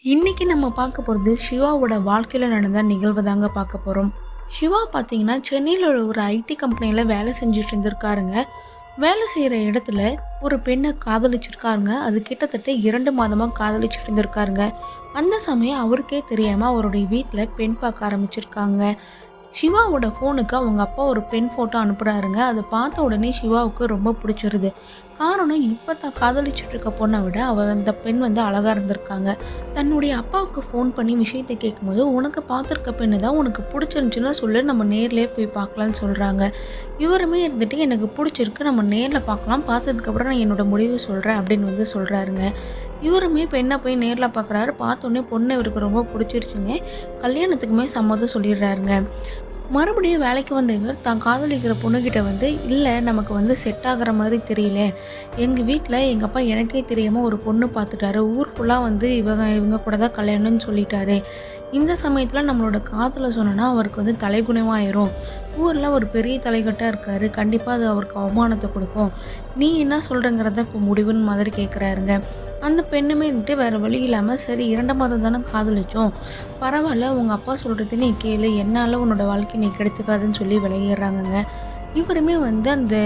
இன்னைக்கு நம்ம பார்க்க போகிறது சிவாவோட வாழ்க்கையில் நடந்த நிகழ்வு தாங்க பார்க்க போகிறோம். சிவா பார்த்தீங்கன்னா சென்னையில் உள்ள ஒரு ஐடி கம்பெனியில் வேலை செஞ்சுட்டு இருந்திருக்காருங்க. வேலை செய்கிற இடத்துல ஒரு பெண்ணை காதலிச்சிருக்காருங்க. அது கிட்டத்தட்ட 2 மாதமாக காதலிச்சுட்டு இருந்திருக்காருங்க. அந்த சமயம் அவருக்கே தெரியாமல் அவருடைய வீட்டில் பெண் பார்க்க ஆரம்பிச்சிருக்காங்க. சிவாவோட ஃபோனுக்கு அவங்க அப்பா ஒரு பெண் ஃபோட்டோ அனுப்புகிறாருங்க. அதை பார்த்த உடனே சிவாவுக்கு ரொம்ப பிடிச்சிருது. காரணம், இப்போ தான் காதலிச்சுட்டு இருக்க பொண்ணை விட அந்த பெண் அழகாக இருந்திருக்காங்க. தன்னுடைய அப்பாவுக்கு ஃபோன் பண்ணி விஷயத்தை கேட்கும்போது, உனக்கு பார்த்துருக்க பெண்ணு தான், உனக்கு பிடிச்சிருந்துச்சுன்னா சொல்லு, நம்ம நேர்லேயே போய் பார்க்கலான்னு சொல்கிறாங்க. இவருமே இருந்துட்டு எனக்கு பிடிச்சிருக்கு, நம்ம நேரில் பார்க்கலாம், பார்த்ததுக்கப்புறம் நான் என்னோடய முடிவு சொல்கிறேன் அப்படின்னு சொல்கிறாருங்க. இவருமே பெண்ணை போய் நேரில் பார்க்குறாரு. பார்த்தோன்னே பொண்ணு இவருக்கு ரொம்ப பிடிச்சிருச்சுங்க. கல்யாணத்துக்குமே சம்மதம் சொல்லிடுறாருங்க. மறுபடியும் வேலைக்கு வந்த இவர் தான் காதலிக்கிற பொண்ணுக்கிட்ட இல்லை, நமக்கு செட் ஆகிற மாதிரி தெரியல, எங்கள் வீட்டில் எங்கள் அப்பா எனக்கே தெரியாமல் ஒரு பொண்ணு பார்த்துட்டாரு, ஊர் ஃபுல்லாக இவங்க கூட தான் கல்யாணம்னு சொல்லிட்டாரு, இந்த சமயத்தில் நம்மளோட காதலை சொன்னோன்னா அவருக்கு தலைகுணமாயிரும், ஊரில் ஒரு பெரிய தலைகட்டாக இருக்கார், கண்டிப்பாக அது அவருக்கு அவமானத்தை கொடுக்கும், நீ என்ன சொல்கிறங்கிறத இப்போ முடிவுன்னு மாதிரி கேட்குறாருங்க. அந்த பெண்ணுமே வேறு வழி இல்லாமல், சரி 2 மாதம் தானே காதலிச்சோம், பரவாயில்ல, உங்கள் அப்பா சொல்கிறது நீ கேளு, என்னால் உன்னோட வாழ்க்கை நீ கெடுத்துக்காதுன்னு சொல்லி விலகிடுறாங்கங்க. இவருமே அந்த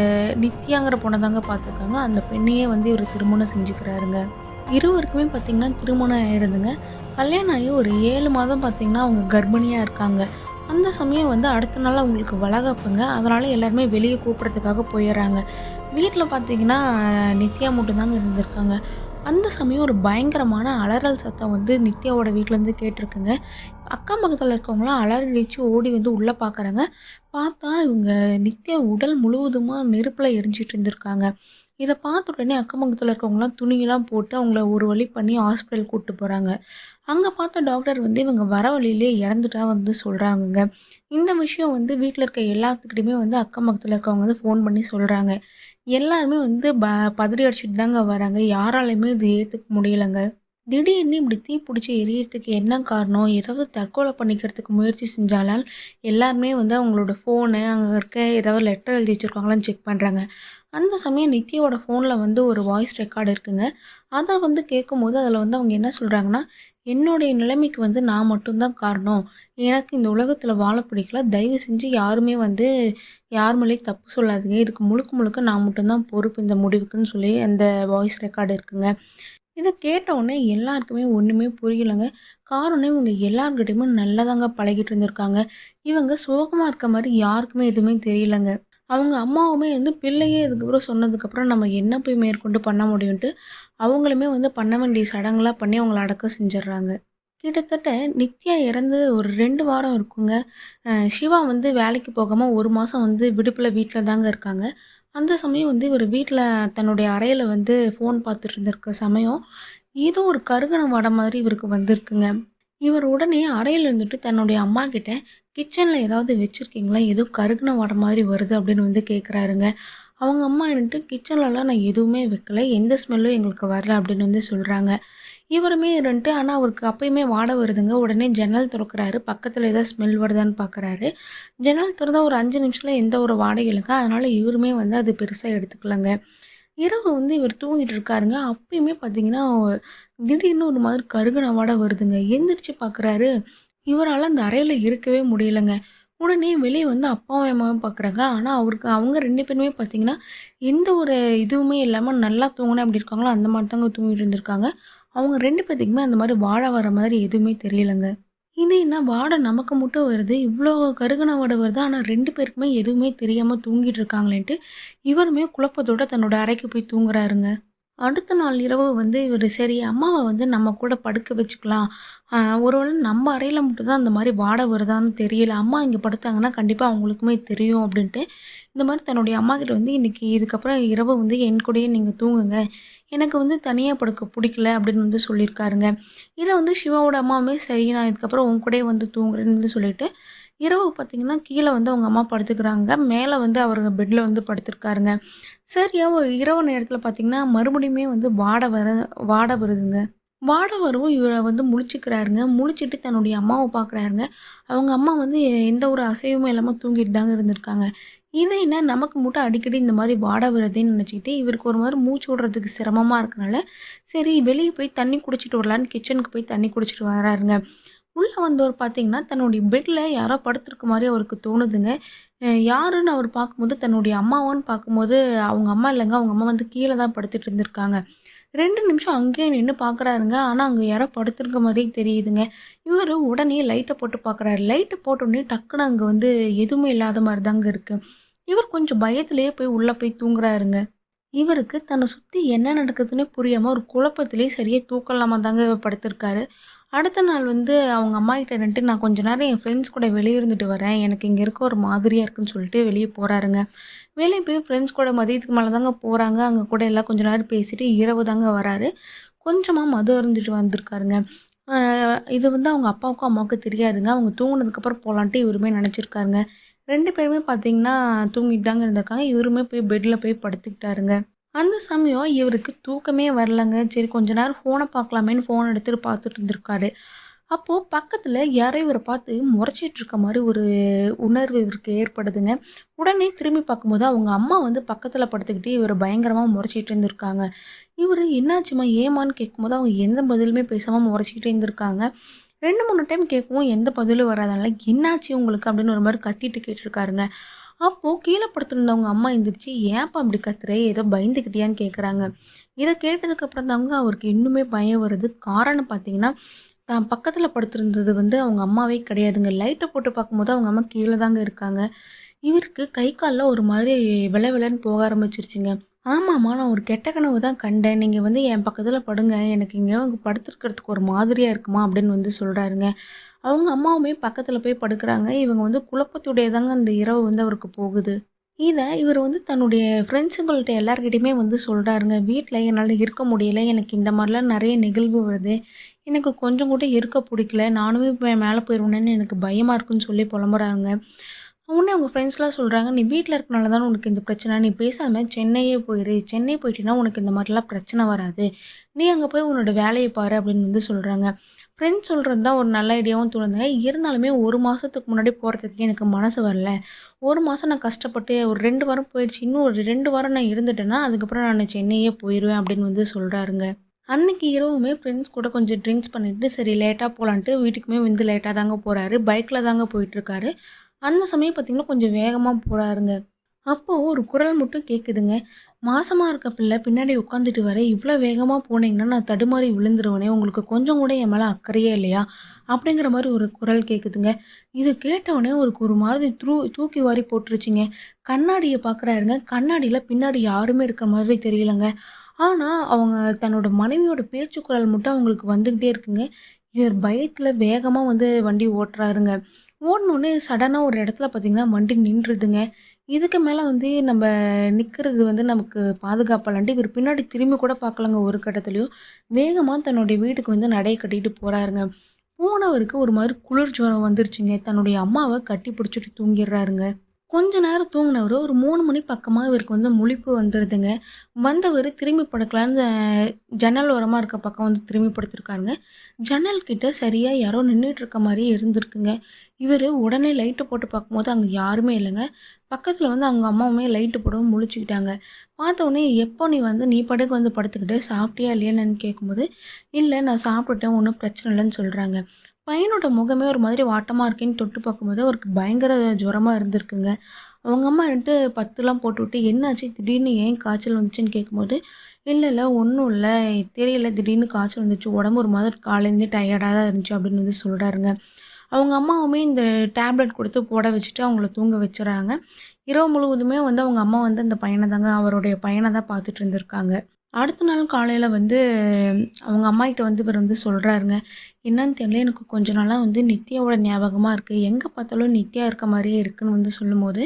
நித்யாங்கிற பொண்ணை தாங்க பார்த்துருக்காங்க. அந்த பெண்ணையே இவர் திருமணம் செஞ்சுக்கிறாருங்க. இருவருக்குமே பார்த்திங்கன்னா திருமணம் ஆயிருதுங்க. கல்யாணம் ஆகி ஒரு 7 மாதம் பார்த்திங்கன்னா அவங்க கர்ப்பிணியாக இருக்காங்க. அந்த சமயம் அடுத்த நாள் அவங்களுக்கு வளகாப்புங்க. அதனால் எல்லாருமே வெளியே கூப்பிட்றதுக்காக போயிடுறாங்க. வீட்டில் பார்த்திங்கன்னா நித்யா மட்டும்தாங்க இருந்திருக்காங்க. அந்த சமயம் ஒரு பயங்கரமான அலறல் சத்தம் நித்யாவோட வீட்டிலேருந்து கேட்டிருக்குங்க. அக்கம் பக்கத்தில் இருக்கவங்களாம் அலறிச்சு ஓடி உள்ளே பார்க்குறாங்க. பார்த்தா இவங்க நித்யா உடல் முழுவதுமாக நெருப்பில் எரிஞ்சிட்டு இருந்திருக்காங்க. இதை பார்த்த உடனே அக்கம் பக்கத்தில் இருக்கவங்களாம் துணியெல்லாம் போட்டு அவங்கள ஒரு வழி பண்ணி ஹாஸ்பிட்டல் கூப்பிட்டு போகிறாங்க. அங்கே பார்த்த டாக்டர் இவங்க வர வழியிலே இறந்துட்டா சொல்கிறாங்கங்க. இந்த விஷயம் வீட்டில் இருக்க எல்லாத்துக்கிட்டையுமே அக்கம் பக்கத்தில் இருக்கவங்க ஃபோன் பண்ணி சொல்கிறாங்க. எல்லாருமே பதறி அடிச்சுட்டு தாங்க வராங்க. யாராலையுமே இது ஏற்றுக்க முடியலைங்க. திடீர்னு இப்படி தீ பிடிச்சி எரியறதுக்கு என்ன காரணம்? ஏதாவது தற்கொலை பண்ணிக்கிறதுக்கு முயற்சி செஞ்சாலால் எல்லாருமே அவங்களோட ஃபோனு, அங்கே இருக்க ஏதாவது லெட்டர் எழுதி வச்சுருக்காங்களான்னு செக் பண்ணுறாங்க. அந்த சமயம் நித்யாவோட ஃபோனில் ஒரு வாய்ஸ் ரெக்கார்டு இருக்குங்க. அதை கேட்கும்போது அதில் அவங்க என்ன சொல்கிறாங்கன்னா, என்னுடைய நிலைமைக்கு நான் மட்டும்தான் காரணம், எனக்கு இந்த உலகத்தில் வாழ பிடிக்கல, தயவு செஞ்சு யாருமே யார் மேலேயும் தப்பு சொல்லாதீங்க, இதுக்கு முழுக்க முழுக்க நான் மட்டும்தான் பொறுப்பு இந்த முடிவுக்குன்னு சொல்லி அந்த வாய்ஸ் ரெக்கார்டு இருக்குங்க. இதை கேட்டவுடனே எல்லாருக்குமே ஒன்றுமே புரியலைங்க. காரணம், இவங்க எல்லாருக்கிட்டையுமே நல்லதாங்க பழகிட்டு இருந்திருக்காங்க. இவங்க சோகமாக இருக்க மாதிரி யாருக்குமே எதுவுமே தெரியலைங்க. அவங்க அம்மாவுமே பிள்ளையே இதுக்கப்புறம் சொன்னதுக்கப்புறம் நம்ம என்ன போய் மேற்கொண்டு பண்ண முடியும்ன்ட்டு அவங்களுமே பண்ண வேண்டிய சடங்குலாம் பண்ணி அவங்கள அடக்கம் செஞ்சிடுறாங்க. கிட்டத்தட்ட நித்யா இறந்து ஒரு 2 வாரம் இருக்குங்க. சிவா வேலைக்கு போகாமல் 1 மாதம் விடுப்பில் வீட்டில் தாங்க இருக்காங்க. அந்த சமயம் இவர் வீட்டில் தன்னுடைய அறையில் ஃபோன் பார்த்துட்டு இருந்திருக்க சமயம் ஏதோ ஒரு கருகன வடை மாதிரி இவருக்கு வந்திருக்குங்க. இவர் உடனே அறையில் இருந்துட்டு தன்னுடைய அம்மா கிட்ட, கிச்சனில் ஏதாவது வச்சுருக்கீங்களா, ஏதோ கருகுன வடை மாதிரி வருது அப்படின்னு கேட்குறாருங்க. அவங்க அம்மா இருந்துட்டு, கிச்சன்லலாம் நான் எதுவுமே வைக்கல, எந்த ஸ்மெல்லும் எங்களுக்கு வரல அப்படின்னு சொல்கிறாங்க. இவருமே இருந்துட்டு, ஆனால் அவருக்கு அப்பயுமே வாடை வருதுங்க. உடனே ஜன்னல் திறக்கிறாரு, பக்கத்தில் ஏதாவது ஸ்மெல் வருதான்னு பார்க்குறாரு. ஜன்னல் திறந்தால் ஒரு 5 நிமிஷத்தில் எந்த ஒரு வாடகை இல்லைங்க. அதனால் இவருமே அது பெருசாக எடுத்துக்கலங்க. இரவு இவர் தூங்கிட்டு இருக்காருங்க. அப்பயுமே பார்த்தீங்கன்னா திடீர்னு ஒரு மாதிரி கருகுன வாடை வருதுங்க. எந்திரிச்சு பார்க்குறாரு, இவரால் அந்த அறையில் இருக்கவே முடியலைங்க. உடனே வெளியே அப்பாவும் அம்மாவும் பார்க்குறாங்க. ஆனால் அவங்க 2 பேருமே பார்த்தீங்கன்னா எந்த ஒரு இதுவுமே இல்லாமல் நல்லா தூங்கினா எப்படி இருக்காங்களோ அந்த மாதிரி தாங்க தூங்கிட்டு இருந்திருக்காங்க. அவங்க 2 பேத்துக்குமே அந்த மாதிரி வாடை வர மாதிரி எதுவுமே தெரியலைங்க. இது என்ன வாடை நமக்கு மட்டும் வருது, இவ்வளோ கருகன வாடை வருது, ஆனால் 2 பேருக்குமே எதுவுமே தெரியாமல் தூங்கிட்டு இருக்காங்களேன்ட்டு இவருமே குழப்பத்தோடு தன்னோட அறைக்கு போய் தூங்குறாருங்க. அடுத்த நாள் இரவு இவர் சரி அம்மாவை நம்ம கூட படுக்க வச்சுக்கலாம், ஒருவேளை நம்ம அறையில் மட்டும்தான் அந்த மாதிரி வாடை வருதான்னு தெரியல, அம்மா இங்கே படுத்தாங்கன்னா கண்டிப்பாக அவங்களுக்குமே தெரியும் அப்படின்ட்டு இந்த மாதிரி தன்னுடைய அம்மா கிட்ட இன்றைக்கி இதுக்கப்புறம் இரவு என் கூடயே நீங்கள் தூங்குங்க, எனக்கு தனியாக படுக்க பிடிக்கல அப்படின்னு சொல்லியிருக்காருங்க. இதை சிவாவோட அம்மாவுமே சரி நான் இதுக்கப்புறம் உன் கூடயே தூங்குறேன்னு சொல்லிட்டு இரவு பார்த்திங்கன்னா கீழே அவங்க அம்மா படுத்துக்கிறாங்க. மேலே அவருங்க பெட்டில் படுத்திருக்காருங்க. சரியா ஒரு இரவு நேரத்தில் பார்த்திங்கன்னா மறுபடியுமே வாடை வருதுங்க. வாட வரவும் இவர வந்து முழிச்சுக்கிறாருங்க. முழிச்சுட்டு தன்னுடைய அம்மாவ பார்க்குறாருங்க. அவங்க அம்மா வந்து எந்த ஒரு அசைவுமே இல்லாம தூங்கிட்டு தாங்க இருந்திருக்காங்க. இது என்ன நமக்கு மட்டும் அடிக்கடி இந்த மாரி வாட வருதேன்னு நெனச்சுக்கிட்டு, இவருக்கு ஒரு மாரி மூச்சு விடுறதுக்கு சிரமமா இருக்கனால, சரி வெளிய போய் தண்ணி குடிச்சிட்டு வரலான்னு கிச்சனுக்கு போய் தண்ணி குடிச்சிட்டு வராருங்க. உள்ள வந்தவர் பார்த்தீங்கன்னா, தன்னுடைய பெட்ல யாரோ படுத்திருக்க மாரி அவருக்கு தோணுதுங்க. யாருன்னு அவர் பார்க்கும்போது, தன்னுடைய அம்மாவான்னு பார்க்கும்போது, அவங்க அம்மா இல்லங்க. அவங்க அம்மா வந்து கீழ தான் படுத்துட்டு இருந்திருக்காங்க. 2 நிமிஷம் அங்கேயே நின்னு பார்க்குறாருங்க. ஆனா, அங்க யாரோ படுத்திருக்க மாரியே தெரியுதுங்க. இவரு உடனே லைட்ட போட்டு பார்க்குறாரு. லைட்ட போட்டோனே டக்குனு அங்க வந்து எதுவுமே இல்லாத மாரி தாங்க இருக்கு. இவர் கொஞ்சம் பயத்திலேயே போய் உள்ள போய் தூங்குறாருங்க. இவருக்கு தன்னை சுத்தி என்ன நடக்குதுன்னே புரியாம ஒரு குழப்பத்திலேயே சரியா தூக்கம் இல்லாம தாங்க படுத்திருக்காரு. அடுத்த நாள் வந்து அவங்க அம்மாகிட்ட இருந்துட்டு, "நான் கொஞ்ச நேரம் என் ஃப்ரெண்ட்ஸ் கூட வெளிய இருந்துட்டு வரேன். எனக்கு இங்க இருக்க ஒரு மாதிரியா இருக்குன்னு" சொல்லிட்டு வெளிய போறாருங்க. வெளிய போய் ஃப்ரெண்ட்ஸ் கூட மதியத்துக்கு மேல தாங்க போறாங்க. அங்க கூட எல்லாம் கொஞ்ச நேரம் பேசிட்டு இரவு தாங்க வராரு. கொஞ்சமா மது அருந்திட்டு வந்திருக்காருங்க. அ இது வந்து அவங்க அப்பாவுக்கும், அம்மாவுக்கும் தெரியாதுங்க. அவங்க தூங்குனதுக்கப்புறம் போலான்ட்டு இவருமே நெனச்சிருக்காருங்க. 2 பேருமே பார்த்தீங்கன்னா, தூங்கிட்டு தாங்க இருந்திருக்காங்க. இவருமே போய் பெட்ல போய் படுத்துக்கிட்டாருங்க. அந்த சமயம் இவருக்கு தூக்கமே வரலங்க. சரி கொஞ்ச நேரம் ஃபோன பார்க்கலாமேன்னு ஃபோன் எடுத்துட்டு பார்த்துட்டு இருந்திருக்காரு. அப்போ பக்கத்துல யாரோ இவர பார்த்து மொறச்சிட்டு இருக்க மாரி ஒரு உணர்வு இவருக்கு ஏற்படுதுங்க. உடனே திரும்பி பார்க்கும்போது அவங்க அம்மா வந்து பக்கத்துல படுத்துக்கிட்டு இவர பயங்கரமா மொறச்சிட்டு இருந்திருக்காங்க. இவரு "என்னாச்சும்மா? ஏம்மான்னு?" கேட்கும்போது அவங்க எந்த பதிலுமே பேசாம மொறச்சிக்கிட்டே இருந்திருக்காங்க. 2, 3 டைம் கேட்கவும் எந்த பதிலும் வராதனால, "என்னாச்சு உங்களுக்கு?" அப்படின்னு ஒரு மாரி கத்திட்டு கேட்டுருக்காருங்க. அப்போ கீழ படுத்திருந்தவங்க அம்மா எந்திரிச்சு, "ஏன்ப்பா இப்படி கத்துற? ஏதோ பயந்துக்கிட்டியான்னு?" கேட்குறாங்க. இத கேட்டதுக்கப்புறம் தாங்க அவருக்கு இன்னுமே பயம் வருது. காரணம் பார்த்தீங்கன்னா, தான் பக்கத்தில படுத்திருந்தது வந்து அவங்க அம்மாவே கிடையாதுங்க. லைட்ட போட்டு பார்க்கும்போது அவங்க அம்மா கீழ தாங்க இருக்காங்க. இவருக்கு கை கால்லாம் ஒரு மாரி வெல வெலன்னு போக ஆரம்பிச்சுருச்சுங்க. "ஆமாம்மா, நான் ஒரு கெட்ட கனவு தான் கண்டேன். நீங்க வந்து என் பக்கத்தில படுங்க. எனக்கு இங்க படுத்துருக்கிறதுக்கு ஒரு மாதிரியா இருக்குமா" அப்படின்னு வந்து சொல்றாருங்க. அவங்க அம்மாவுமே பக்கத்துல போய் படுக்குறாங்க. இவங்க வந்து குழப்பத்தோடயே தாங்க அந்த இரவு வந்து அவருக்கு போகுது. இத இவரு வந்து தன்னுடைய ஃப்ரெண்ட்ஸுங்கள்ட்ட எல்லார்கிட்டயுமே வந்து சொல்றாருங்க. வீட்ல என்னால இருக்க முடியல. எனக்கு இந்த மாரிலாம் நெறைய நிகழ்வு வருது. எனக்கு கொஞ்சம் கூட இருக்க புடிக்கல. நானுமே இப்ப மேல போயிருவேனோன்னு எனக்கு பயமா இருக்குன்னு சொல்லி புலம்புறாங்க. உடனே அவங்க ஃப்ரெண்ட்ஸ்லாம் சொல்றாங்க, "நீ வீட்ல இருக்கனால தானே உனக்கு இந்த பிரச்சனை. நீ பேசாம சென்னையே போயிரு. சென்னை போயிட்டீன்னா உனக்கு இந்த மாரிலாம் பிரச்சனை வராது. நீ அங்க போய் உன்னோட வேலைய பாரு" அப்படின்னு வந்து சொல்றாங்க. ஃப்ரெண்ட்ஸ் சொல்றது தான் ஒரு நல்ல ஐடியாவும் தோணுதுங்க. இருந்தாலுமே 1 மாசத்துக்கு முன்னாடி போறதுக்கு எனக்கு மனசு வரல. 1 மாசம் நான் கஷ்டப்பட்டு ஒரு 2 வாரம் போயிடுச்சு. இன்னும் ஒரு 2 வாரம் நான் இருந்துட்டேன்னா, அதுக்கப்புறம் நானு சென்னையே போயிருவேன் அப்படின்னு வந்து சொல்றாருங்க. அன்னைக்கு இரவுமே ஃப்ரெண்ட்ஸ் கூட கொஞ்சம் ட்ரிங்க்ஸ் பண்ணிட்டு, சரி லேட்டா போலான்ட்டு வீட்டுக்குமே வந்து லேட்டா தாங்க போறாரு. பைக்ல தாங்க போயிட்டுருக்காரு. அந்த சமயம் பார்த்தீங்கன்னா, கொஞ்சம் வேகமா போறாருங்க. அப்போ ஒரு குரல் மட்டும் கேட்குதுங்க. மாசமா இருக்க பிள்ளை பின்னாடி உட்காந்துட்டு வர, இவ்ளோ வேகமா போனீங்கன்னா, நான் தடுமாறி விழுந்துருவேனே! உங்களுக்கு கொஞ்சம் கூட என் மேல அக்கறையே இல்லையா? அப்படிங்கிற மாரி ஒரு குரல் கேட்குதுங்க. இது கேட்டவுனே அவருக்கு ஒரு மாதிரி தூக்கி வாரி போட்டுருச்சுங்க. கண்ணாடிய பார்க்குறாருங்க. கண்ணாடியில பின்னாடி யாருமே இருக்க மாதிரி தெரியலங்க. ஆனா, அவங்க தன்னோட மனைவியோட பேச்சு குரல் மட்டும் அவங்களுக்கு வந்துகிட்டே இருக்குங்க. இவர் பயத்துல வேகமா வந்து வண்டி ஓட்டுறாருங்க. ஓடுனோனே சடனா ஒரு இடத்துல பார்த்தீங்கன்னா, வண்டி நின்றுதுங்க. இதுக்கு மேல வந்து நம்ப நிக்கிறது வந்து நமக்கு பாதுகாப்பல்லான்ட்டு இவரு பின்னாடி திரும்பி கூட பார்க்கலங்க ஒரு கட்டத்துலயும். வேகமா தன்னுடைய வீட்டுக்கு வந்து நடைய கட்டிட்டு போறாருங்க. போனவருக்கு ஒரு மாரி குளிர் ஜுரம் வந்துருச்சுங்க. தன்னுடைய அம்மாவ கட்டி பிடிச்சுட்டு தூங்கிர்றாருங்க. கொஞ்ச நேரம் தூங்குனவரு, ஒரு 3 மணி பக்கமா இவருக்கு வந்து முழிப்பு வந்துருதுங்க. வந்தவரு திரும்பி படுக்கலான்னு ஜன்னல் ஓரமா இருக்க பக்கம் வந்து திரும்பி படுத்திருக்காருங்க. ஜன்னல் கிட்ட சரியா யாரோ நின்னுட்டு இருக்க மாரியே இருந்திருக்குங்க. இவரு உடனே லைட்ட போட்டு பார்க்கும்போது அங்க யாருமே இல்லங்க. பக்கத்துல வந்து அவங்க அம்மாவுமே லைட்டு போடவும் முழிச்சுக்கிட்டாங்க. பார்த்தோனே, "எப்போ நீ வந்து நீ பாட்டுக்கு வந்து படுத்துக்கிட்டு சாப்பிட்டியா இல்லையான்னு?" கேட்கும்போது, "இல்ல நான் சாப்பிட்டுட்டேன். ஒண்ணும் பிரச்சனை இல்லன்னு" சொல்றாங்க. பையனோட முகமே ஒரு மாதிரி வாட்டமா இருக்கேன்னு தொட்டு பார்க்கும்போது, அவருக்கு பயங்கர ஜுரமா இருந்திருக்குங்க. அவங்க அம்மா வந்துட்டு பத்துலாம் போட்டுவிட்டு, "என்னாச்சு? திடீர்னு ஏன் காய்ச்சல் வந்துச்சுன்னு?" கேட்கும்போது, "இல்ல, இல்ல ஒண்ணும் இல்ல. தெரியல திடீர்னு காய்ச்சல் வந்துச்சு. உடம்பு ஒரு மாதிரி காலையிலேருந்தே டயர்டா தான் இருந்துச்சு" அப்படின்னு வந்து சொல்றாருங்க. அவங்க அம்மாவுமே இந்த டேப்லெட் குடுத்து போட வச்சுட்டு அவங்கள தூங்க வச்சுறாங்க. இரவு முழுவதுமே வந்து அவங்க அம்மா வந்து அந்த பையன தாங்க அவருடைய பையன தான் பார்த்துட்டு இருந்திருக்காங்க. அடுத்த நாள் காலையில வந்து அவங்க அம்மாகிட்ட வந்து இவரு வந்து சொல்றாருங்க. "என்னன்னு தெரியல, எனக்கு கொஞ்ச நாளா வந்து நித்யாவோட ஞாபகமா இருக்கு. எங்க பார்த்தாலும் நித்யா இருக்க மாரியே இருக்குன்னு" வந்து சொல்லும்போது,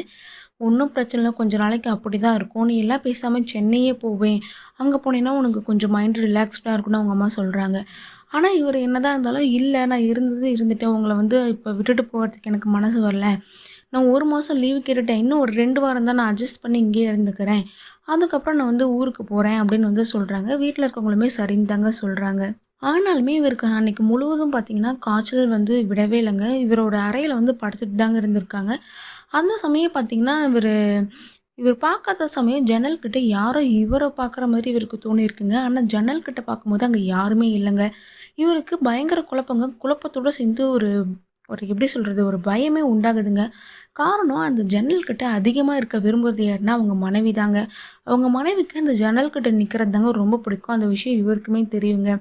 "ஒண்ணும் பிரச்சனை இல்ல. கொஞ்ச நாளைக்கு அப்படிதான் இருக்கும். நீ எல்லாம் பேசாம சென்னையே போவேன். அங்க போனீன்னா உனக்கு கொஞ்சம் மைண்ட் ரிலாக்ஸ்டா இருக்கும்னு" அவங்க அம்மா சொல்றாங்க. ஆனா இவரு என்னதான் இருந்தாலும், "இல்ல நான் இருந்தது இருந்துட்டேன். உங்கள வந்து இப்ப விட்டுட்டு போறதுக்கு எனக்கு மனசு வரல. நான் 1 மாசம் லீவு கேட்டுட்டேன். இன்னும் ஒரு 2 வாரம் தான் நான் அட்ஜஸ்ட் பண்ணி இங்கேயே இருந்துக்கிறேன். அதுக்கப்புறம் நான் வந்து ஊருக்கு போறேன்" அப்படின்னு வந்து சொல்றாங்க. வீட்ல இருக்கவங்களுமே சரின்னு தாங்க சொல்றாங்க. ஆனாலுமே இவருக்கு அன்னைக்கு முழுவதும் பார்த்தீங்கன்னா, காய்ச்சல் வந்து விடவே இல்லங்க. இவரோட அறையில வந்து படுத்துட்டு தாங்க இருந்திருக்காங்க. அந்த சமயம் பார்த்தீங்கன்னா, இவர் பார்க்காத சமயம் ஜன்னல் கிட்ட யாரோ இவர பார்க்குற மாரி இவருக்கு தோணியிருக்குங்க. ஆனா ஜன்னல் கிட்ட பார்க்கும்போது அங்க யாருமே இல்லங்க. இவருக்கு பயங்கர குழப்பங்க. குழப்பத்தோட சேர்ந்து ஒரு ஒரு எப்படி சொல்றது? ஒரு பயமே உண்டாகுதுங்க. காரணம் அந்த ஜன்னல் கிட்ட அதிகமா இருக்க விரும்புறது யாருன்னா, அவங்க மனைவி தாங்க. அவங்க மனைவிக்கு அந்த ஜன்னல் கிட்ட நிக்கிறது தாங்க ரொம்ப பிடிக்கும். அந்த விஷயம் இவருக்குமே தெரியுங்க.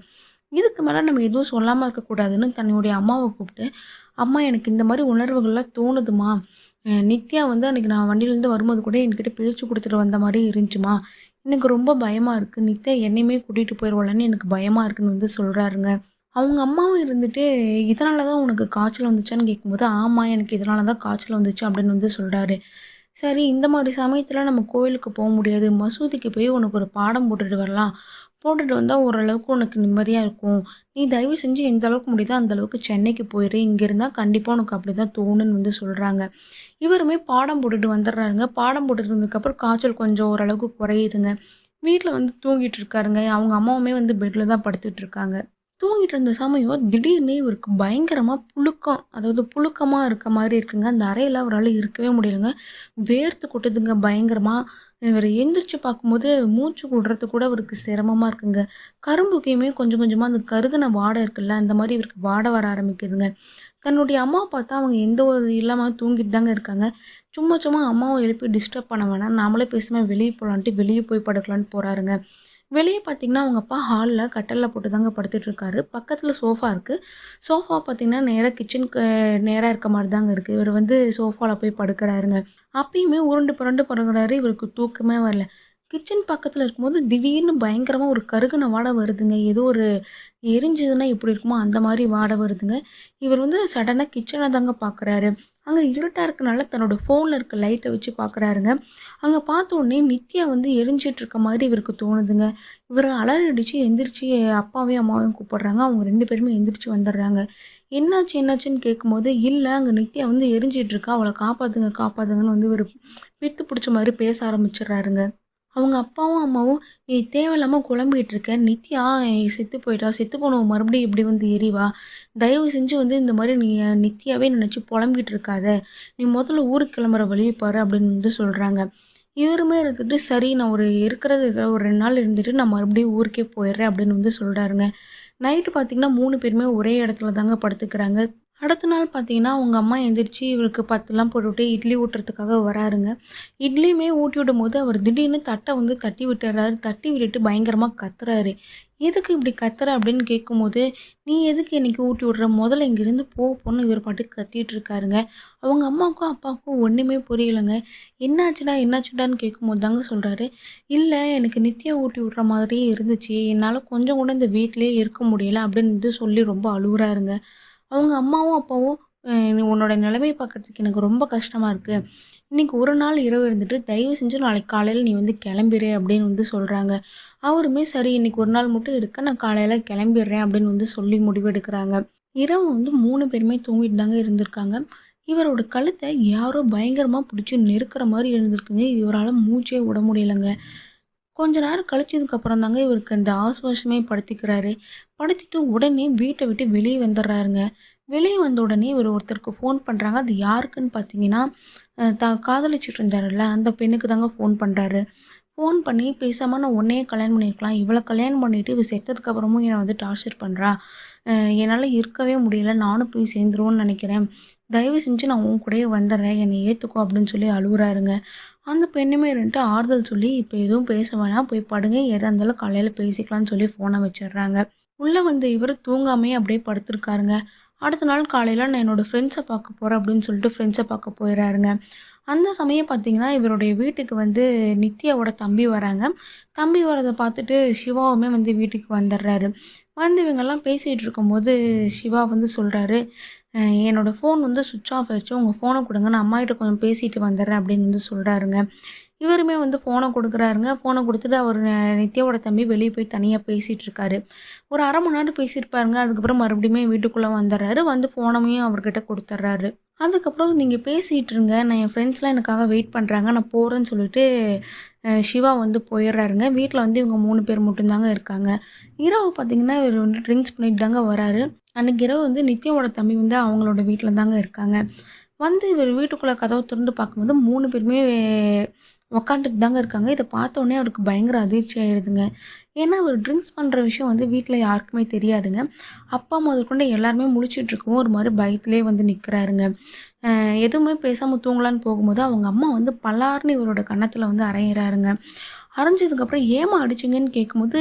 இதுக்கு மேல நம்ம எதுவும் சொல்லாம இருக்கக்கூடாதுன்னு தன்னுடைய அம்மாவ கூப்பிட்டு, "அம்மா எனக்கு இந்த மாரி உணர்வுகள்லாம் தோணுதும்மா. நித்யா வந்து அன்னைக்கு நான் வண்டியிலேருந்து வரும்போது கூட என்கிட்ட பிரிச்சு குடுத்துட்டு வந்த மாரி இருந்துச்சும்மா. எனக்கு ரொம்ப பயமா இருக்கு. நித்யா என்னையுமே கூட்டிட்டு போயிருவாளன்னு எனக்கு பயமா இருக்குன்னு" வந்து சொல்றாருங்க. அவங்க அம்மாவும் இருந்துட்டு, "இதனால தான் உனக்கு காய்ச்சல் வந்துச்சான்னு?" கேட்கும்போது, "ஆமா எனக்கு இதனால தான் காய்ச்சல் வந்துச்சு" அப்படின்னு வந்து சொல்றாரு. சரி இந்த மாரி சமயத்துல நம்ம கோயிலுக்கு போ முடியாது. மசூதிக்கு போய் உனக்கு ஒரு பாடம் போட்டுட்டு வரலாம். போட்டுட்டு வந்தா ஓரளவுக்கு உனக்கு நிம்மதியா இருக்கும். நீ தயவு செஞ்சு எந்த அளவுக்கு முடியுதோ அந்த அளவுக்கு சென்னைக்கு போயிரு. இங்க இருந்தா கண்டிப்பா உனக்கு அப்படிதான் தோணுன்னு வந்து சொல்றாங்க. இவருமே பாடம் போட்டுட்டு வந்துடுறாருங்க. பாடம் போட்டுட்டு வந்ததுக்கப்புறம் காய்ச்சல் கொஞ்சம் ஓரளவுக்கு குறையுதுங்க. வீட்ல வந்து தூங்கிட்டு இருக்காருங்க. அவங்க அம்மாவுமே வந்து பெட்ல தான் படுத்துட்டு இருக்காங்க. தூங்கிட்டு இருந்த சமயம் திடீர்னு இவருக்கு பயங்கரமா புழுக்கம். அதாவது புழுக்கமா இருக்க மாரி இருக்குங்க. அந்த அறையில அவரால இருக்கவே முடியலங்க. வேர்த்து கொட்டுதுங்க பயங்கரமா. இவரு எந்திரிச்சு பார்க்கும்போது மூச்சு விடுறது கூட அவருக்கு சிரமமா இருக்குங்க. கரும்புக்கையுமே கொஞ்சம் கொஞ்சமா அந்த கருகுன வாடை இருக்குல்ல, அந்த மாரி இவருக்கு வாடை வர ஆரம்பிக்குதுங்க. தன்னுடைய அம்மாவ பார்த்தா அவங்க எந்த ஒரு இல்லாம தூங்கிட்டு தாங்க இருக்காங்க. சும்மா சும்மா அம்மாவ எழுப்பி டிஸ்டர்ப் பண்ண வேணாம். நாமளே பேசாம வெளிய போலான்ட்டு வெளிய போய் படுக்கலான்னு போறாருங்க. வெளிய பார்த்தீங்கன்னா, அவங்க அப்பா ஹால்ல கட்டில்ல போட்டு தாங்க படுத்துட்டு இருக்காரு. பக்கத்தில சோஃபா இருக்கு. சோஃபா பார்த்தீங்கன்னா, நேரா கிச்சனுக்கு நேரா இருக்க மாரி தாங்க இருக்கு. இவரு வந்து சோஃபால போய் படுக்குறாருங்க. அப்பயுமே உருண்டு புரண்டு படுக்குறாரு. இவருக்கு தூக்கமே வரல. கிச்சன் பக்கத்தில இருக்கும்போது திடீர்னு பயங்கரமா ஒரு கருகுன வாடை வருதுங்க. ஏதோ ஒரு எரிஞ்சதுன்னா எப்படி இருக்குமோ, அந்த மாரி வாடை வருதுங்க. இவர் வந்து சடனா கிச்சன தாங்க பார்க்குறாரு. அங்க இருட்டா இருக்கனால தன்னோட ஃபோன்ல இருக்க லைட்ட வச்சு பார்க்குறாருங்க. அங்க பார்த்தோனே நித்யா வந்து எரிஞ்சிட்டு இருக்க மாதிரி இவருக்கு தோணுதுங்க. இவரு அலறி அடிச்சு எந்திரிச்சு அப்பாவையும், அம்மாவையும் கூப்பிடுறாங்க. அவங்க 2 பேருமே எந்திரிச்சு வந்துடுறாங்க. என்னாச்சு, என்னாச்சுன்னு கேட்கும்போது, "இல்ல அங்க நித்யா வந்து எரிஞ்சிட்டு இருக்கா. அவள காப்பாத்துங்க, காப்பாத்துங்கன்னு" வந்து இவரு பித்து புடிச்ச மாரி பேச ஆரம்பிச்சுடுறாருங்க. அவங்க அப்பாவும், அம்மாவும், "நீ தேவையில்லாம குழம்பிட்டு இருக்க. நித்யா செத்து போயிட்டா. செத்து போனவ மறுபடியும் எப்படி வந்து எரிவா? தயவு செஞ்சு வந்து இந்த மாரி நீ நித்யாவே நெனச்சு பொலம்பிட்டு இருக்காத. நீ மொதல்ல ஊருக்கு கிளம்புற வழிய பாரு" அப்படின்னு வந்து சொல்றாங்க. இவருமே இருந்துட்டு, "சரி நான் ஒரு 2 நாள் இருந்துட்டு நான் மறுபடியும் ஊருக்கே போயிடுறேன்" அப்படின்னு வந்து சொல்றாருங்க. நைட்டு பார்த்தீங்கன்னா 3 பேருமே ஒரே இடத்துல தாங்க படுத்துக்கிறாங்க. அடுத்த நாள் பார்த்தீங்கன்னா, அவங்க அம்மா எந்திரிச்சு இவருக்கு பத்துலாம் போட்டுவிட்டு இட்லி ஊட்டுறதுக்காக வராருங்க. இட்லியுமே ஊட்டி விடும்போது அவர் திடீர்னு தட்ட வந்து தட்டி விட்டுர்றாரு. தட்டி விட்டுட்டு பயங்கரமா கத்துறாரு. "எதுக்கு இப்படி கத்துற?" அப்படின்னு கேட்கும்போது, "நீ எதுக்கு இன்னைக்கு ஊட்டி விடுற? முதல்ல இங்கேருந்து போன்னு" இவர் பாட்டுக்கு கத்திட்டு இருக்காருங்க. அவங்க அம்மாவுக்கும், அப்பாவுக்கும் ஒண்ணுமே புரியலங்க. "என்னாச்சுடா? என்னாச்சுடான்னு?" கேட்கும்போது தாங்க சொல்றாரு, "இல்ல எனக்கு நித்யா ஊட்டி விடுற மாதிரியே இருந்துச்சு. என்னால கொஞ்சம் கூட இந்த வீட்லயே இருக்க முடியல" அப்படின்னு வந்து சொல்லி ரொம்ப அழுவுறாருங்க. அவங்க அம்மாவும், அப்பாவும் "நீ உன்னோட நிலைமைய பார்க்கறதுக்கு எனக்கு ரொம்ப கஷ்டமா இருக்கு. இன்னைக்கு ஒரு நாள் இரவு இருந்துட்டு, தயவு செஞ்சு நாளைக்கு காலையில நீ வந்து கிளம்பிரு" அப்படின்னு வந்து சொல்றாங்க. அவருமே சரி இன்னைக்கு ஒரு நாள் மட்டும் இருக்க, நான் காலையில கிளம்பிடுறேன் அப்படின்னு வந்து சொல்லி முடிவெடுக்கிறாங்க. இரவு வந்து 3 பேருமே தூங்கிட்டு தாங்க இருந்திருக்காங்க. இவரோட கழுத்த யாரோ பயங்கரமா புடிச்சு நெருக்குற மாரி இருந்திருக்குங்க. இவரால மூச்சே விட முடியலங்க. கொஞ்ச நேரம் கழிச்சதுக்கு அப்புறம் தாங்க இவருக்கு அந்த ஆசுவாசமே படுத்திக்கிறாரு. படுத்திட்டு உடனே வீட்ட விட்டு வெளிய வந்துடுறாருங்க. வெளிய வந்த உடனே இவரு ஒருத்தருக்கு ஃபோன் பண்றாங்க. அது யாருக்குன்னு பார்த்தீங்கன்னா, தான் காதலிச்சுட்டு இருந்தாருல்ல, அந்த பெண்ணுக்கு தாங்க ஃபோன் பண்றாரு. ஃபோன் பண்ணி பேசாம நான் உன்னையே கல்யாணம் பண்ணியிருக்கலாம். இவள கல்யாணம் பண்ணிட்டு இவ செத்ததுக்கு அப்புறமும் என்ன வந்து டார்ச்சர் பண்றா. என்னால இருக்கவே முடியல. நானும் போய் சேர்ந்துருவோன்னு நெனைக்கிறேன். தயவு செஞ்சு நான் உன் கூடயே வந்துடுறேன். என்னை ஏத்துக்கோ அப்படின்னு சொல்லி அழுவுறாருங்க. அந்த பெண்ணுமே இருந்துட்டு ஆறுதல் சொல்லி, "இப்ப எதுவும் பேச வேணாம். போய் படுங்க. எதா இருந்தாலும் காலையில பேசிக்கலாம்னு" சொல்லி ஃபோன வச்சுடுறாங்க. உள்ள வந்த இவரு தூங்காமயே அப்படியே படுத்திருக்காருங்க. அடுத்த நாள் காலையில நான் என்னோட ஃப்ரெண்ட்ஸ பார்க்க போறேன் அப்படின்னு சொல்லிட்டு ஃப்ரெண்ட்ஸ பார்க்க போயிறாருங்க. அந்த சமயம் பார்த்தீங்கன்னா, இவருடைய வீட்டுக்கு வந்து நித்யாவோட தம்பி வராங்க. தம்பி வரத பார்த்துட்டு சிவாவுமே வந்து வீட்டுக்கு வந்துடுறாரு. வந்து இவங்கலாம் பேசிட்டு இருக்கும்போது சிவா வந்து சொல்றாரு, என்னோட ஃபோன் வந்து ஸ்விட்ச் ஆஃப் ஆயிடுச்சு. உங்க ஃபோன குடுங்க. நான் அம்மாகிட்ட கொஞ்சம் பேசிட்டு வந்துடுறேன்" அப்படின்னு வந்து சொல்றாருங்க. இவருமே வந்து ஃபோனை கொடுக்குறாருங்க. ஃபோனை கொடுத்துட்டு அவர் நித்யாவோட தம்பி வெளியே போய் தனியா பேசிட்டு இருக்காரு. ஒரு 1/2 மணி நேரம் பேசியிருப்பாருங்க. அதுக்கப்புறம் மறுபடியுமே வீட்டுக்குள்ள வந்துடுறாரு. வந்து ஃபோனையும் அவர்கிட்ட குடுத்துர்றாரு. அதுக்கப்புறம் "நீங்க பேசிட்டு இருங்க. நான் என் ஃப்ரெண்ட்ஸ்லாம் எனக்காக வெயிட் பண்றாங்க. நான் போறேன்னு" சொல்லிட்டு சிவா வந்து போயிடுறாருங்க. வீட்ல வந்து இவங்க 3 பேர் மட்டும் தாங்க இருக்காங்க. இரவு பார்த்தீங்கன்னா, இவரு வந்து ட்ரிங்க்ஸ் பண்ணிட்டு தாங்க வராரு. அன்னைக்கு இரவு வந்து நித்யாவோட தம்பி வந்து அவங்களோட வீட்ல தாங்க இருக்காங்க. வந்து இவர் வீட்டுக்குள்ள கதவ தொறந்து பார்க்கும்போது 3 பேருமே உக்காந்துட்டு தாங்க இருக்காங்க. இத பார்த்தோனே அவருக்கு பயங்கர அதிர்ச்சி ஆயிடுதுங்க. ஏன்னா, அவர் ட்ரிங்க்ஸ் பண்ற விஷயம் வந்து வீட்ல யாருக்குமே தெரியாதுங்க. அப்பா முதற்கொண்டு எல்லாருமே முழிச்சுட்டு இருக்கவும், ஒரு மாரி பயத்திலேயே வந்து நிக்கிறாருங்க. எதுவுமே பேசாம தூங்கலான்னு போகும்போது, அவங்க அம்மா வந்து பலார்ன்னு இவரோட கன்னத்துல வந்து அறையிறாருங்க. அரைஞ்சதுக்கப்புறம் "ஏம்மா அடிச்சீங்கன்னு?" கேட்கும்போது,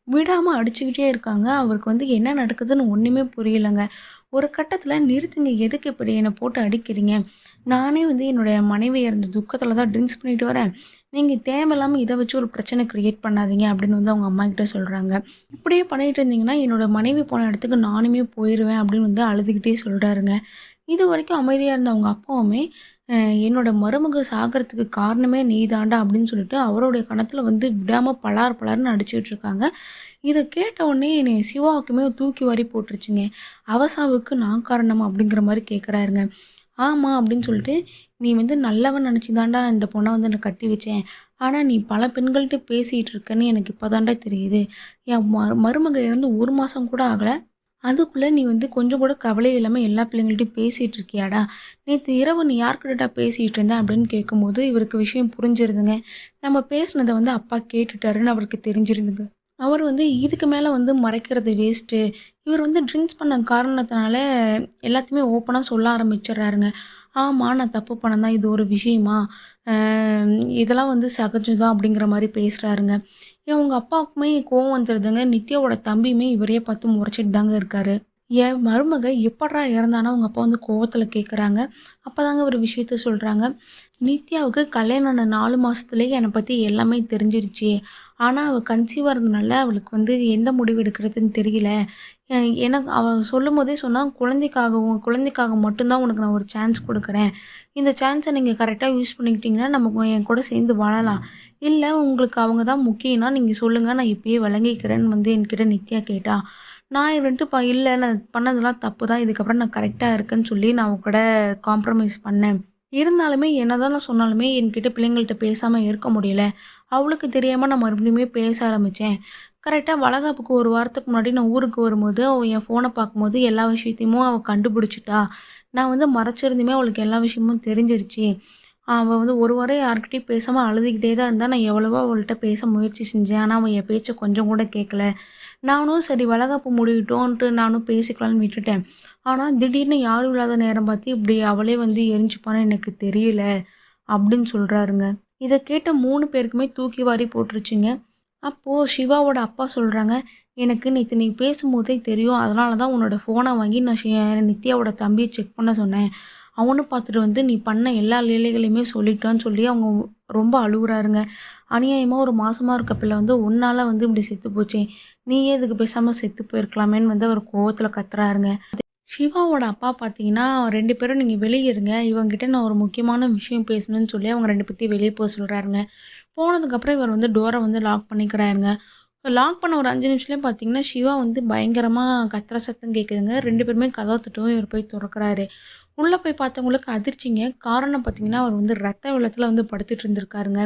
விடாம அடிச்சுக்கிட்டே இருக்காங்க. அவருக்கு வந்து என்ன நடக்குதுன்னு ஒண்ணுமே புரியலங்க. ஒரு கட்டத்துல "நிறுத்துங்க, எதுக்கு இப்படி என்ன போட்டு அடிக்கிறீங்க? நானே வந்து என்னுடைய மனைவி இறந்த துக்கத்துல தான் ட்ரிங்க்ஸ் பண்ணிட்டு வரேன். நீங்க தேவையில்லாம இத வச்சு ஒரு பிரச்சனை கிரியேட் பண்ணாதீங்க" அப்படின்னு வந்து அவங்க அம்மாகிட்ட சொல்றாங்க. "இப்படியே பண்ணிட்டு இருந்தீங்கன்னா, என்னோட மனைவி போன இடத்துக்கு நானுமே போயிருவேன்" அப்படின்னு வந்து அழுதுகிட்டே சொல்றாருங்க. இதுவரைக்கும் அமைதியா இருந்த அவங்க அப்பாவுமே, அ "என்னோட மருமக சாகறதுக்கு காரணமே நீதான்டா" அப்படின்னு சொல்லிட்டு அவருடைய கன்னத்துல வந்து விடாம பலார் பலார்ன்னு அடிச்சுட்டு இருக்காங்க. இத கேட்ட உடனே என்னைய சிவாவுக்குமே தூக்கி வாரி போட்டுருச்சுங்க. "அவ சாவுக்கு நான் காரணமா?" அப்படிங்கிற மாரி கேட்குறாருங்க. "ஆமா" அப்படின்னு சொல்லிட்டு, "நீ வந்து நல்லவன்னு நெனச்சு தான்டா இந்த பொண்ண வந்து நான் கட்டி வச்சேன். ஆனா நீ பல பெண்கள்ட்ட பேசிட்டு இருக்கன்னு எனக்கு இப்ப தான்டா தெரியுது. என் மருமக இறந்து 1 மாசம் கூட ஆகல. அதுக்குள்ள நீ வந்து கொஞ்சம் கூட கவலையே இல்லாம எல்லா பிள்ளைங்கள்ட்டயும் பேசிட்டு இருக்கியாடா? நேத்து இரவு நீ யார்கிட்டடா பேசிட்டு இருந்த?" அப்படின்னு கேட்கும்போது, இவருக்கு விஷயம் புரிஞ்சிருதுங்க. நம்ம பேசினத வந்து அப்பா கேட்டுட்டாருன்னு அவருக்கு தெரிஞ்சிருதுங்க. அவர் வந்து இதுக்கு மேல வந்து மறைக்கிறது வேஸ்ட்டு. இவர் வந்து ட்ரிங்க்ஸ் பண்ண காரணத்தினால எல்லாத்தையுமே ஓப்பனா சொல்ல ஆரம்பிச்சுடுறாருங்க. "ஆமா, நான் தப்பு பண்ணேன் தான். இது ஒரு விஷயமா? அ இதெல்லாம் வந்து சகஜம் தான்" அப்படிங்கிற மாரி பேசுறாருங்க. இவங்க அப்பாவுக்குமே கோவம் வந்துருதுங்க. நித்யாவோட தம்பியுமே இவரையே பார்த்து முறைச்சிட்டு தாங்க இருக்காரு. என் மருமக எப்புட்றா இறந்தான்னு அவங்க அப்பா வந்து கோவத்துல கேட்குறாங்க. அப்பதாங்க ஒரு விஷயத்த சொல்றாங்க. "நித்யாவுக்கு கல்யாணம் ஆன 4 மாசத்துலயே என்னை பத்தி எல்லாமே தெரிஞ்சிருச்சு. ஆனா, அவ கன்சீவா இருந்தனால அவளுக்கு வந்து எந்த முடிவு எடுக்கிறதுன்னு தெரியல. அ எனக்கு அவ சொல்லும்போதே சொன்னா, குழந்தைக்காக மட்டும் தான் உனக்கு நான் ஒரு சான்ஸ் குடுக்குறேன். இந்த சான்ஸ நீங்க கரெக்ட்டா யூஸ் பண்ணிக்கிட்டீங்கன்னா, நம்ம என் கூட சேர்ந்து வாழலாம். இல்ல உங்களுக்கு அவங்க தான் முக்கியம்னா நீங்க சொல்லுங்க. நான் இப்பயே விளங்கிக்கிறேன்னு" வந்து என்கிட்ட நித்யா கேட்டா. நான் இருந்துட்டு "இல்ல நான் பண்ணதெல்லாம் தப்பு தான். இதுக்கப்புறம் நான் கரெக்ட்டா இருக்கேன்னு" சொல்லி நான் அவ கூட காம்ப்ரமைஸ் பண்ணேன். இருந்தாலுமே என்னதான் நான் சொன்னாலுமே என்கிட்ட பிள்ளைங்கள்ட்ட பேசாம இருக்க முடியல. அவளுக்கு தெரியாம நான் மறுபடியுமே பேச ஆரம்பிச்சேன். கரெக்ட்டா வளகாப்புக்கு 1 வாரத்துக்கு முன்னாடி நான் ஊருக்கு வரும்போது, அவ என் ஃபோன பார்க்கும்போது எல்லா விஷயத்தையுமே அவ கண்டுபிடிச்சுட்டா. நான் வந்து மறைச்சிருந்துமே அவளுக்கு எல்லா விஷயமும் தெரிஞ்சிருச்சு. அவ வந்து 1 வாரம் யார்கிட்டயும் பேசாம அழுதுகிட்டே தான் இருந்தா. நான் எவ்வளவோ அவள்ட்ட பேச முயற்சி செஞ்சேன். ஆனா, அவ என் பேச்ச கொஞ்சம் கூட கேட்கல. நானும் சரி வளகாப்பு முடியட்டும்ன்ட்டு நானும் பேசிக்கலான்னு விட்டுட்டேன். ஆனா, திடீர்னு யாரும் இல்லாத நேரம் பார்த்து இப்படி அவளே வந்து எரிஞ்சுப்பான்னு எனக்கு தெரியல, அப்படின்னு சொல்றாருங்க. இத கேட்ட 3 பேருக்குமே தூக்கி வாரி போட்டுருச்சுங்க. அப்போ சிவாவோட அப்பா சொல்றாங்க, "எனக்கு நேத்து நீ பேசும்போதே தெரியும். அதனால தான் உன்னோட ஃபோன வாங்கி நான் நித்யாவோட தம்பிய செக் பண்ண சொன்னேன். அவனும் பார்த்துட்டு வந்து நீ பண்ண எல்லா லீலைகளையுமே சொல்லிட்டான்னு" சொல்லி அவங்க ரொம்ப அழுவுறாருங்க. "அநியாயமா ஒரு மாசமா இருக்க பிள்ளை வந்து உன்னால வந்து இப்படி செத்து போச்சே! நீயே இதுக்கு பேசாம செத்து போயிருக்கலாமேன்னு" வந்து அவர் கோவத்துல கத்துறாருங்க. சிவாவோட அப்பா பார்த்தீங்கன்னா, 2 பேரும் "நீங்க வெளிய இருங்க. இவங்கிட்ட நான் ஒரு முக்கியமான விஷயம் பேசணும்னு" சொல்லி அவங்க 2 பேத்தையும் வெளிய போ சொல்றாருங்க. போனதுக்கப்புறம் இவர் வந்து டோர வந்து லாக் பண்ணிக்கிறாருங்க. லாக் பண்ண ஒரு 5 நிமிஷத்துலயே பார்த்தீங்கன்னா, சிவா வந்து பயங்கரமா கத்துற சத்தம் கேட்குதுங்க. 2 பேருமே கதவ தட்டவும் இவர் போய் தொறக்குறாரு. உள்ள போய் பார்த்தவங்களுக்கு அதிர்ச்சிங்க. காரணம் பார்த்தீங்கன்னா, அவர் வந்து ரத்த வெள்ளத்துல வந்து படுத்துட்டு இருந்திருக்காருங்க.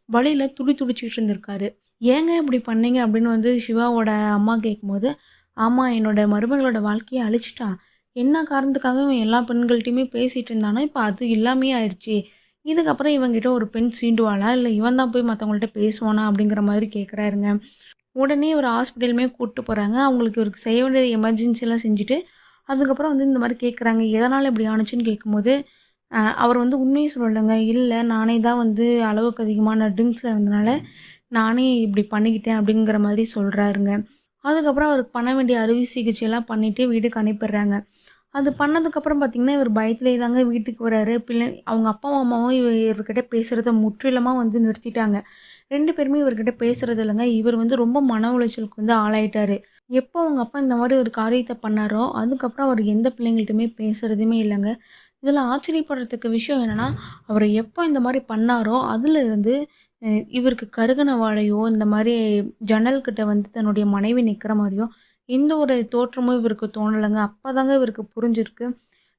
வலியில துடிச்சுட்டு இருந்திருக்காரு. "ஏங்க இப்படி பண்ணீங்க?" அப்படின்னு வந்து சிவாவோட அம்மா கேட்கும்போது, "ஆமா, என்னோட மருமகளோட வாழ்க்கைய அழிச்சுட்டான். என்ன காரணத்துக்காக இவன் எல்லா பெண்கள்ட்டயுமே பேசிட்டு இருந்தானோ, இப்ப அது இல்லாமயே ஆயிடுச்சு. இதுக்கப்புறம் இவன்கிட்ட ஒரு பெண் சீண்டுவாளா? இல்ல இவன் தான் போய் மத்தவங்கள்ட்ட பேசுவானா?" அப்படிங்கிற மாதிரி கேட்குறாருங்க. உடனே ஒரு ஹாஸ்பிட்டலுமே கூட்டு போறாங்க. அவங்களுக்கு இவருக்கு செய்ய வேண்டியது எமர்ஜென்சிலாம் செஞ்சுட்டு, அதுக்கப்புறம் வந்து இந்த மாரி கேட்குறாங்க. எதனால இப்படி ஆனுச்சுன்னு கேட்கும்போது, அவர் வந்து உண்மைய சொல்லலங்க. "இல்ல நானே தான் வந்து அளவுக்கு அதிகமான ட்ரிங்க்ஸ்ல இருந்தனால, நானே இப்படி பண்ணிக்கிட்டேன்" அப்படிங்கிற மாதிரி சொல்றாருங்க. அதுக்கப்புறம் அவருக்கு பண்ண வேண்டிய அறுவை சிகிச்சைலாம் பண்ணிட்டு வீட்டுக்கு அனுப்பிடுறாங்க. அது பண்ணதுக்கப்புறம் பார்த்தீங்கன்னா, இவர் பயத்திலேயே தாங்க வீட்டுக்கு வராரு. அவங்க அப்பாவும், அம்மாவும் இவர்கிட்ட பேசுறத முற்றிலுமா வந்து நிறுத்திட்டாங்க. 2 பேருமே இவர்கிட்ட பேசுறது இல்லங்க. இவர் வந்து ரொம்ப மன உளைச்சலுக்கு வந்து ஆளாயிட்டாரு. எப்போ அவங்க அப்பா இந்த மாரி ஒரு காரியத்த பண்ணாரோ, அதுக்கப்புறம் அவர் எந்த பிள்ளைங்கள்ட்டயுமே பேசுறதுமே இல்லங்க. இதில் ஆச்சரியப்படுறதுக்கு விஷயம் என்னென்னா, அவர் எப்போ இந்த மாதிரி பண்ணாரோ அதிலிருந்து இவருக்கு கருகின வாடையோ, இந்த மாதிரி ஜன்னல்கிட்ட வந்து தன்னுடைய மனைவி நிற்கிற மாதிரியோ எந்த ஒரு தோற்றமும் இவருக்கு தோணலைங்க. அப்போதாங்க இவருக்கு புரிஞ்சிருக்கு,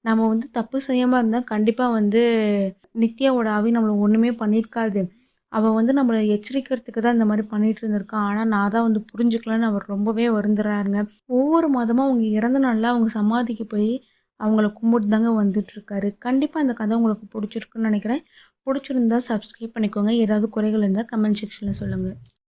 நம்ம வந்து தப்பு செய்யாமல் இருந்தால் கண்டிப்பாக வந்து நித்யாவோட ஆவி நம்மளை ஒன்றுமே பண்ணியிருக்காது. அவள் வந்து நம்மளை எச்சரிக்கிறதுக்கு தான் இந்த மாதிரி பண்ணிட்டு இருந்திருக்கா. ஆனால் நான் தான் வந்து புரிஞ்சுக்கலன்னு அவர் ரொம்பவே வருந்துறாருங்க. ஒவ்வொரு மாதமும் அவங்க இறந்த நாளில் அவங்க சமாதிக்கு போய் அவங்கள கும்பிட்டு தாங்க வந்துட்டுருக்காரு. கண்டிப்பாக இந்த கதை உங்களுக்கு பிடிச்சிருக்குன்னு நினைக்கிறேன். பிடிச்சிருந்தா சப்ஸ்கிரைப் பண்ணிக்கோங்க. ஏதாவது குறைகள் இருந்தால் கமெண்ட் செக்ஷனில் சொல்லுங்கள்.